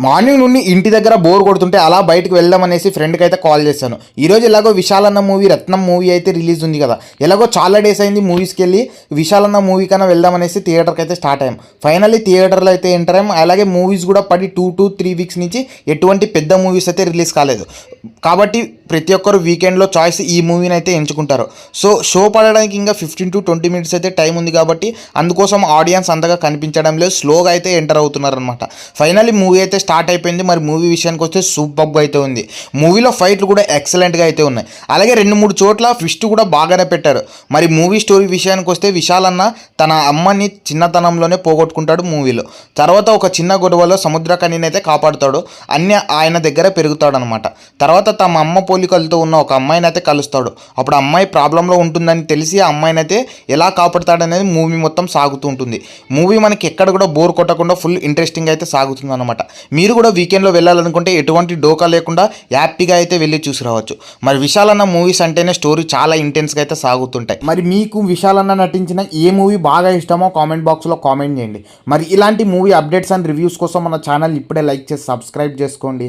Morning నుండి ఇంటి దగ్గర బోర్ కొడుతుంటే అలా బయటకు వెళ్దాం అనేసి ఫ్రెండ్కి అయితే కాల్ చేశాను. ఈరోజు ఎలాగో విశాల్ అన్న మూవీ రత్నం మూవీ అయితే రిలీజ్ ఉంది కదా, ఎలాగో చాలా డేస్ అయింది మూవీస్కి వెళ్ళి, విశాల్ అన్న మూవీ కన్నా వెళ్దాం అనేసి థియేటర్కి అయితే స్టార్ట్ అయ్యాం. ఫైనల్లీ థియేటర్లో అయితే ఎంటర్ అయ్యాం. అలాగే మూవీస్ కూడా పడి 2 to 3 వీక్స్ నుంచి ఎటువంటి పెద్ద మూవీస్ అయితే రిలీజ్ కాలేదు. కాబట్టి ప్రతి ఒక్కరు వీకెండ్లో చాయిస్ ఈ మూవీని అయితే ఎంచుకుంటారు. సో షో పడడానికి ఇంకా 15 to 20 మినిట్స్ అయితే టైం ఉంది కాబట్టి అందుకోసం ఆడియన్స్ అంతగా కనిపించడం లేదు, స్లోగా అయితే ఎంటర్ అవుతున్నారు అనమాట. ఫైనల్లీ మూవీ అయితే స్టార్ట్ అయిపోయింది. మరి మూవీ విషయానికి వస్తే సూపర్గా అయితే ఉంది. మూవీలో ఫైట్లు కూడా ఎక్సలెంట్గా అయితే ఉన్నాయి. అలాగే 2-3 చోట్ల ట్విస్ట్ కూడా బాగానే పెట్టారు. మరి మూవీ స్టోరీ విషయానికి వస్తే విశాల్ అన్న తన అమ్మని చిన్నతనంలోనే పోగొట్టుకుంటాడు మూవీలో. తర్వాత ఒక చిన్న గొడవలో సముద్రకన్యని అయితే కాపాడుతాడు. అన్నీ ఆయన దగ్గర పెరుగుతాడు అనమాట. తర్వాత తమ అమ్మ పోలికలతో ఉన్న ఒక అమ్మాయిని అయితే కలుస్తాడు. అప్పుడు అమ్మాయి ప్రాబ్లంలో ఉంటుందని తెలిసి ఆ అమ్మాయిని అయితే ఎలా కాపాడుతాడనేది మూవీ మొత్తం సాగుతూ ఉంటుంది. మూవీ మనకి ఎక్కడ కూడా బోర్ కొట్టకుండా ఫుల్ ఇంట్రెస్టింగ్ అయితే సాగుతుంది అనమాట. మీరు కూడా వీకెండ్లో వెళ్ళాలనుకుంటే ఎటువంటి డోకా లేకుండా హ్యాపీగా అయితే వెళ్ళి చూసి రావచ్చు. మరి విశాల్ అన్న మూవీస్ అంటేనే స్టోరీ చాలా ఇంటెన్స్గా అయితే సాగుతుంటాయి. మరి మీకు విశాల్ అన్న నటించిన ఏ మూవీ బాగా ఇష్టమో కామెంట్ బాక్స్లో కామెంట్ చేయండి. మరి ఇలాంటి మూవీ అప్డేట్స్ అండ్ రివ్యూస్ కోసం మన ఛానల్ ఇప్పుడే లైక్ చేసి సబ్స్క్రైబ్ చేసుకోండి.